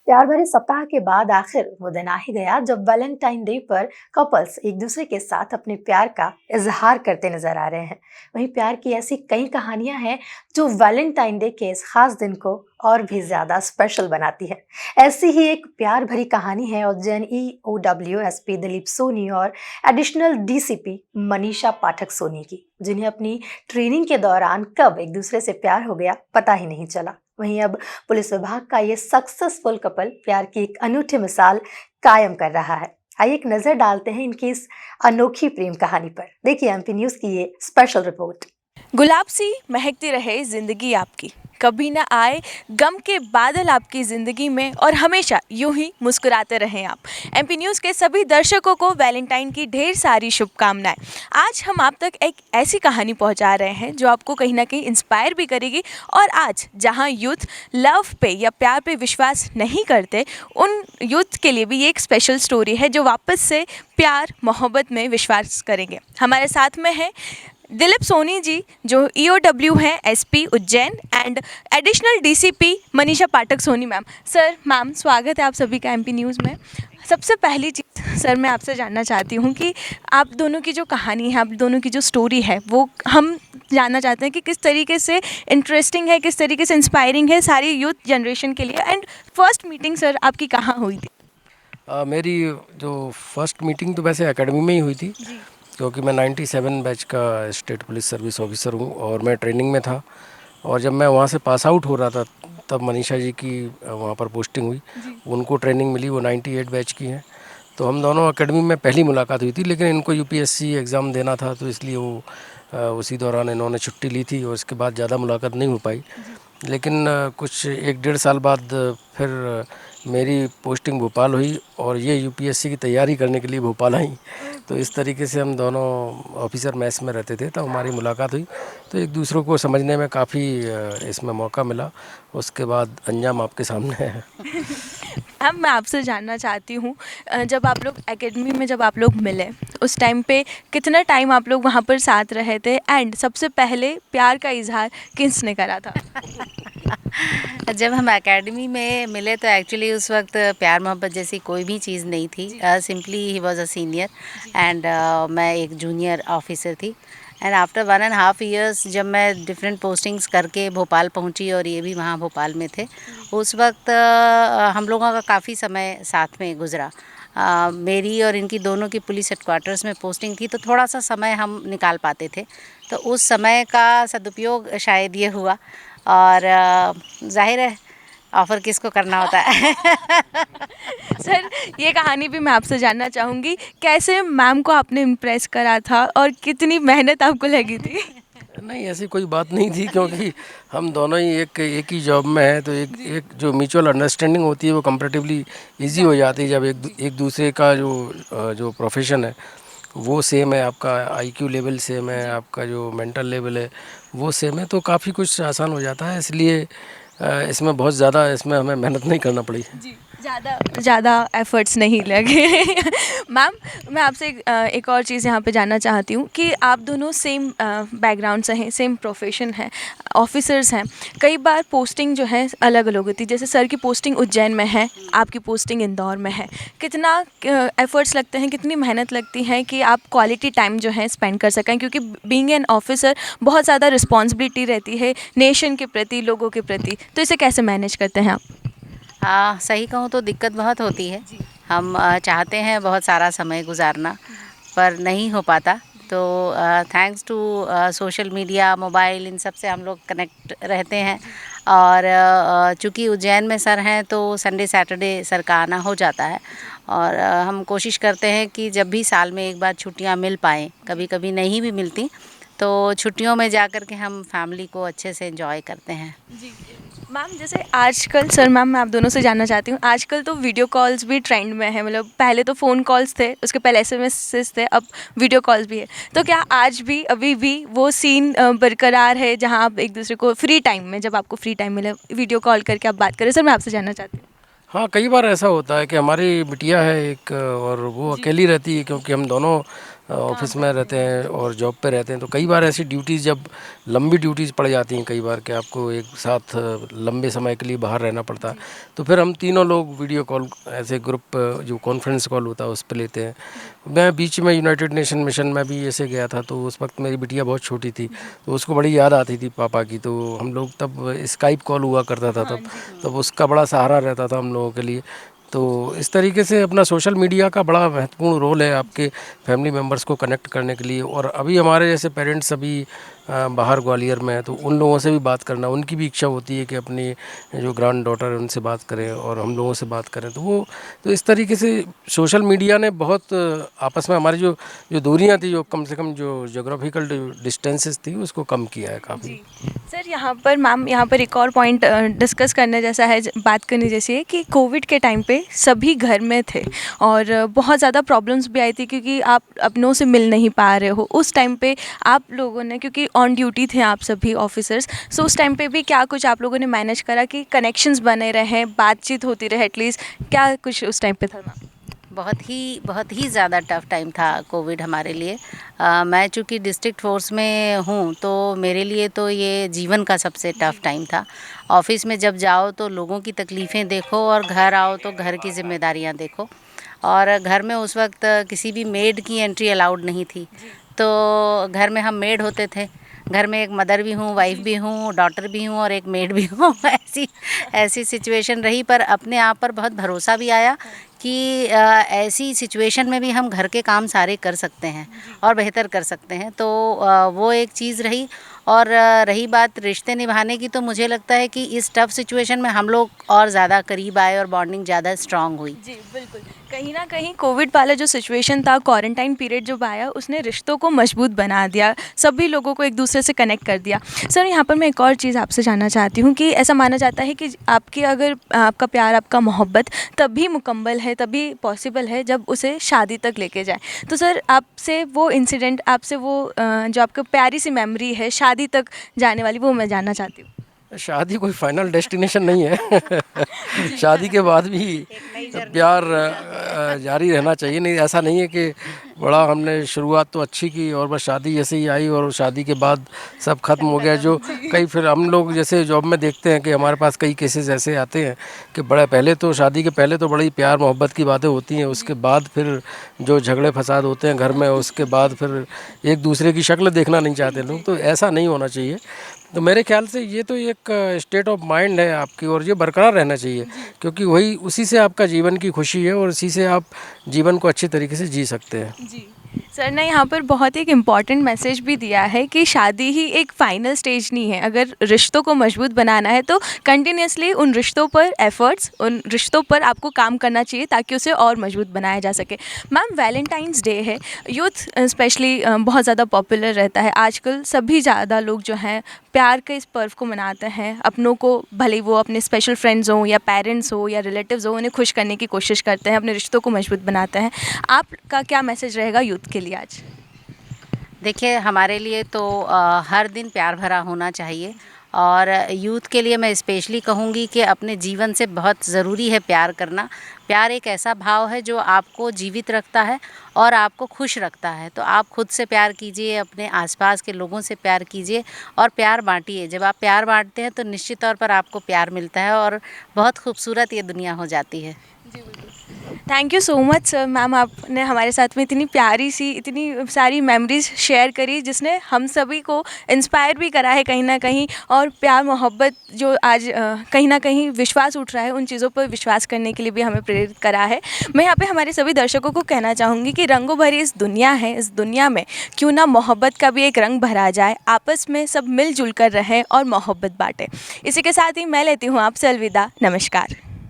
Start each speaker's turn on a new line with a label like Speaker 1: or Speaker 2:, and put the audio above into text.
Speaker 1: प्यार भरे सप्ताह के बाद आखिर वो दिन आ ही गया जब वैलेंटाइन डे पर कपल्स एक दूसरे के साथ अपने प्यार का इजहार करते नजर आ रहे हैं। वहीं प्यार की ऐसी कई कहानियां हैं जो वैलेंटाइन डे के इस खास दिन को और भी ज्यादा स्पेशल बनाती है। ऐसी ही एक प्यार भरी कहानी है उज्जैन ईओडब्ल्यू एसपी दिलीप सोनी और एडिशनल डीसीपी मनीषा पाठक सोनी की, जिन्हें अपनी ट्रेनिंग के दौरान कब एक दूसरे से प्यार हो गया पता ही नहीं चला। वहीं अब पुलिस विभाग का ये सक्सेसफुल कपल प्यार की एक अनूठी मिसाल कायम कर रहा है। आइए एक नजर डालते हैं इनकी इस अनोखी प्रेम कहानी पर। देखिए एमपी न्यूज की ये स्पेशल रिपोर्ट।
Speaker 2: गुलाब सी महकती रहे जिंदगी आपकी, कभी ना आए गम के बादल आपकी ज़िंदगी में और हमेशा यूं ही मुस्कुराते रहें आप। एमपी न्यूज़ के सभी दर्शकों को वैलेंटाइन की ढेर सारी शुभकामनाएं। आज हम आप तक एक ऐसी कहानी पहुंचा रहे हैं जो आपको कहीं ना कहीं इंस्पायर भी करेगी। और आज जहां यूथ लव पे या प्यार पे विश्वास नहीं करते, उन यूथ के लिए भी ये एक स्पेशल स्टोरी है जो वापस से प्यार मोहब्बत में विश्वास करेंगे। हमारे साथ में है दिलीप सोनी जी, जो ईओडब्ल्यू हैं SP Ujjain, and additional DCP Manisha Pathak Soni ma'am. Sir ma'am, स्वागत है आप सभी का एमपी न्यूज़ में। सबसे पहली चीज़ सर मैं आपसे जानना चाहती हूँ कि आप दोनों की जो कहानी है, आप दोनों की जो स्टोरी है, वो हम जानना चाहते हैं कि किस तरीके से इंटरेस्टिंग है, किस तरीके से इंस्पायरिंग है सारी यूथ जनरेशन के लिए। एंड फर्स्ट मीटिंग सर आपकी कहाँ हुई थी?
Speaker 3: मेरी जो फर्स्ट मीटिंग तो वैसे एकेडमी में ही हुई थी, क्योंकि मैं 97 बैच का स्टेट पुलिस सर्विस ऑफिसर हूँ और मैं ट्रेनिंग में था। और जब मैं वहाँ से पास आउट हो रहा था तब मनीषा जी की वहाँ पर पोस्टिंग हुई, उनको ट्रेनिंग मिली, वो 98 बैच की हैं। तो हम दोनों एकेडमी में पहली मुलाकात हुई थी, लेकिन इनको यूपीएससी एग्ज़ाम देना था तो इसलिए वो उसी दौरान इन्होंने छुट्टी ली थी और उसके बाद ज़्यादा मुलाकात नहीं हो पाई। लेकिन कुछ 1-1.5 साल बाद फिर मेरी पोस्टिंग भोपाल हुई और ये यूपीएससी की तैयारी करने के लिए भोपाल आई। तो इस तरीके से हम दोनों ऑफिसर मैस में रहते थे, तब हमारी मुलाकात हुई। तो एक दूसरे को समझने में काफ़ी इसमें मौका मिला। उसके बाद अंजाम आपके सामने है।
Speaker 2: अब मैं आपसे जानना चाहती हूँ, जब आप लोग एकेडमी में जब आप लोग मिले, उस टाइम पे कितना टाइम आप लोग वहाँ पर साथ रहे थे, एंड सबसे पहले प्यार का इजहार किसने करा था?
Speaker 4: जब हम एकेडमी में मिले तो एक्चुअली उस वक्त प्यार मोहब्बत जैसी कोई भी चीज़ नहीं थी। Simply he was a senior and मैं एक जूनियर ऑफिसर थी। एंड आफ्टर 1.5 years जब मैं डिफरेंट पोस्टिंग्स करके भोपाल पहुंची और ये भी वहाँ भोपाल में थे, उस वक्त हम लोगों का काफ़ी समय साथ में गुजरा। मेरी और इनकी दोनों की पुलिस हेडक्वार्टर्स में पोस्टिंग थी, तो थोड़ा सा समय हम निकाल पाते थे। तो उस समय का सदुपयोग शायद ये हुआ। और जाहिर है ऑफ़र किसको करना होता है।
Speaker 2: सर ये कहानी भी मैं आपसे जानना चाहूँगी, कैसे मैम को आपने इम्प्रेस करा था और कितनी मेहनत आपको लगी थी?
Speaker 3: नहीं, ऐसी कोई बात नहीं थी, क्योंकि हम दोनों ही एक ही जॉब में हैं, तो एक जो म्यूचुअल अंडरस्टैंडिंग होती है वो कंपैरेटिवली इजी हो जाती है। जब एक दूसरे का जो प्रोफेशन है वो सेम है, आपका आईक्यू लेवल सेम है, आपका जो मेंटल लेवल है वो सेम है, तो काफ़ी कुछ आसान हो जाता है। इसलिए इसमें बहुत ज़्यादा इसमें हमें मेहनत नहीं करना पड़ी।
Speaker 2: जी, ज़्यादा एफर्ट्स नहीं लगे। मैम, मैं आपसे एक और चीज़ यहाँ पे जानना चाहती हूँ कि आप दोनों सेम बैकग्राउंड से हैं, सेम प्रोफेशन है, ऑफिसर्स हैं। कई बार पोस्टिंग जो है अलग अलग होती है, जैसे सर की पोस्टिंग उज्जैन में है, आपकी पोस्टिंग इंदौर में है। कितना एफर्ट्स लगते हैं, कितनी मेहनत लगती है कि आप क्वालिटी टाइम जो है स्पेंड कर सकें, क्योंकि बीइंग एन ऑफिसर बहुत ज़्यादा रिस्पॉन्सिबिलिटी रहती है नेशन के प्रति, लोगों के प्रति। तो इसे कैसे मैनेज करते हैं आप?
Speaker 4: हाँ, सही कहूँ तो दिक्कत बहुत होती है। हम चाहते हैं बहुत सारा समय गुजारना, पर नहीं हो पाता। तो thanks to social media, mobile, इन सब से हम लोग कनेक्ट रहते हैं। और चूँकि उज्जैन में सर हैं तो संडे सैटरडे सर का आना हो जाता है। और हम कोशिश करते हैं कि जब भी साल में एक बार छुट्टियां मिल पाएँ, कभी कभी नहीं भी मिलती, तो छुट्टियों में जा कर के हम फैमिली को अच्छे से एंजॉय करते हैं।
Speaker 2: जी मैम, जैसे आजकल सर मैम मैं आप दोनों से जानना चाहती हूँ, आजकल तो वीडियो कॉल्स भी ट्रेंड में है। मतलब पहले तो फ़ोन कॉल्स थे, उसके पहले एसएमएस थे, अब वीडियो कॉल्स भी है। तो क्या आज भी अभी भी वो सीन बरकरार है जहाँ आप एक दूसरे को फ्री टाइम में, जब आपको फ्री टाइम मिले, वीडियो कॉल करके आप बात करें? सर मैं आपसे जानना चाहती हूँ।
Speaker 3: हाँ, कई बार ऐसा होता है कि हमारी बिटिया है एक और वो अकेली रहती है, क्योंकि हम दोनों ऑफिस में रहते हैं और जॉब पे रहते हैं, तो कई बार ऐसी ड्यूटीज़, जब लंबी ड्यूटीज़ पड़ जाती हैं कई बार कि आपको एक साथ लंबे समय के लिए बाहर रहना पड़ता है, तो फिर हम तीनों लोग वीडियो कॉल, ऐसे ग्रुप जो कॉन्फ्रेंस कॉल होता है उस पर लेते हैं। मैं बीच में यूनाइटेड नेशन मिशन में भी ऐसे गया था, तो उस वक्त मेरी बिटिया बहुत छोटी थी, तो उसको बड़ी याद आती थी पापा की, तो हम लोग तब स्काइप कॉल हुआ करता था तब उसका बड़ा सहारा रहता था हम लोगों के लिए। तो इस तरीके से अपना सोशल मीडिया का बड़ा महत्वपूर्ण रोल है आपके फैमिली मेम्बर्स को कनेक्ट करने के लिए। और अभी हमारे जैसे पेरेंट्स अभी बाहर ग्वालियर में है, तो उन लोगों से भी बात करना, उनकी भी इच्छा होती है कि अपनी जो ग्रैंड डॉटर है उनसे बात करें और हम लोगों से बात करें, तो इस तरीके से सोशल मीडिया ने बहुत आपस में हमारी जो जो दूरियां थी, जो कम से कम जो जोग्राफिकल डिस्टेंसेस थी, उसको कम किया है काफ़ी।
Speaker 2: सर यहाँ पर मैम, यहाँ पर एक और पॉइंट डिस्कस करने जैसा है, बात करने जैसी है कि कोविड के टाइम पे सभी घर में थे और बहुत ज़्यादा प्रॉब्लम्स भी आई थी क्योंकि आप अपनों से मिल नहीं पा रहे हो। उस टाइम पे आप लोगों ने, क्योंकि ऑन ड्यूटी थे आप सभी ऑफिसर्स, सो उस टाइम पे भी क्या कुछ आप लोगों ने मैनेज करा कि कनेक्शंस बने रहे, बातचीत होती रहे एटलीस्ट, क्या कुछ उस टाइम पे था मैम?
Speaker 4: बहुत ही ज़्यादा टफ़ टाइम था कोविड हमारे लिए। मैं चूँकि डिस्ट्रिक्ट फोर्स में हूँ, तो मेरे लिए तो ये जीवन का सबसे टफ़ टाइम था। ऑफिस में जब जाओ तो लोगों की तकलीफ़ें देखो और घर आओ तो घर की ज़िम्मेदारियाँ देखो। और घर में उस वक्त किसी भी मेड की एंट्री अलाउड नहीं थी, तो घर में हम मेड होते थे। घर में एक मदर भी हूँ, वाइफ भी हूँ, डॉटर भी हूँ और एक मेड भी हूँ। ऐसी सिचुएशन रही, पर अपने आप पर बहुत भरोसा भी आया कि ऐसी सिचुएशन में भी हम घर के काम सारे कर सकते हैं और बेहतर कर सकते हैं। तो वो एक चीज़ रही। और रही बात रिश्ते निभाने की, तो मुझे लगता है कि इस टफ़ सिचुएशन में हम लोग और ज़्यादा करीब आए और बॉन्डिंग ज़्यादा स्ट्रांग हुई।
Speaker 2: जी बिल्कुल, कहीं ना कहीं कोविड वाला जो सिचुएशन था, क्वारंटाइन पीरियड जो आया, उसने रिश्तों को मजबूत बना दिया, सभी लोगों को एक दूसरे से कनेक्ट कर दिया। सर यहाँ पर मैं एक और चीज़ आपसे जानना चाहती हूँ कि ऐसा माना जाता है कि आपकी अगर आपका प्यार, आपका मोहब्बत तभी मुकम्मल है, तभी पॉसिबल है जब उसे शादी तक लेके जाए। तो सर आपसे वो इंसिडेंट, आपसे वो जो आपकी प्यारी सी मेमोरी है शादी तक जाने वाली, वो मैं जानना चाहती हूँ।
Speaker 3: शादी कोई फाइनल डेस्टिनेशन नहीं है। शादी के बाद भी प्यार जारी रहना चाहिए। नहीं, ऐसा नहीं है कि बड़ा हमने शुरुआत तो अच्छी की और बस शादी जैसे ही आई और शादी के बाद सब खत्म हो गया। जो कई फिर हम लोग जैसे जॉब में देखते हैं कि हमारे पास कई केसेस ऐसे आते हैं कि बड़ा पहले तो शादी के पहले तो बड़ी प्यार मोहब्बत की बातें होती हैं, उसके बाद फिर जो झगड़े फसाद होते हैं घर में, उसके बाद फिर एक दूसरे की शक्ल देखना नहीं चाहते लोग। तो ऐसा नहीं होना चाहिए। तो मेरे ख्याल से ये तो एक स्टेट ऑफ माइंड है आपकी और ये बरकरार रहना चाहिए, क्योंकि वही उसी से आपका जीवन की खुशी है और उसी से आप जीवन को अच्छी तरीके से जी सकते हैं।
Speaker 2: जी सर ने यहाँ पर बहुत एक इम्पॉर्टेंट मैसेज भी दिया है कि शादी ही एक फाइनल स्टेज नहीं है। अगर रिश्तों को मजबूत बनाना है तो कंटिन्यूसली उन रिश्तों पर एफर्ट्स, उन रिश्तों पर आपको काम करना चाहिए ताकि उसे और मजबूत बनाया जा सके। मैम, वैलेंटाइंस डे है, यूथ स्पेशली बहुत ज़्यादा पॉपुलर रहता है आजकल। सभी ज़्यादा लोग जो हैं प्यार के इस पर्व को मनाते हैं, अपनों को, भले वो अपने स्पेशल फ्रेंड्स हों या पेरेंट्स हो या रिलेटिव्स हो, उन्हें खुश करने की कोशिश करते हैं, अपने रिश्तों को मजबूत बनाते हैं। आपका क्या मैसेज रहेगा यूथ के लिए आज?
Speaker 4: देखिए, हमारे लिए तो हर दिन प्यार भरा होना चाहिए और यूथ के लिए मैं स्पेशली कहूँगी कि अपने जीवन से बहुत ज़रूरी है प्यार करना। प्यार एक ऐसा भाव है जो आपको जीवित रखता है और आपको खुश रखता है। तो आप खुद से प्यार कीजिए, अपने आसपास के लोगों से प्यार कीजिए और प्यार बांटिए। जब आप प्यार बांटते हैं तो निश्चित तौर पर आपको प्यार मिलता है और बहुत खूबसूरत ये दुनिया हो जाती है।
Speaker 2: Thank you so much sir. Ma'am, आपने हमारे साथ में इतनी प्यारी सी, इतनी सारी मेमोरीज शेयर करी जिसने हम सभी को इंस्पायर भी करा है कहीं ना कहीं। और प्यार मोहब्बत जो आज कहीं ना कहीं विश्वास उठ रहा है, उन चीज़ों पर विश्वास करने के लिए भी हमें प्रेरित करा है। मैं यहाँ पे हमारे सभी दर्शकों को कहना चाहूँगी कि रंगों भरी इस दुनिया है, इस दुनिया में क्यों ना मोहब्बत का भी एक रंग भरा जाए, आपस में सब मिलजुल कर रहें और मोहब्बत बाँटें। इसी के साथ ही मैं लेती हूँ आपसे अलविदा। नमस्कार।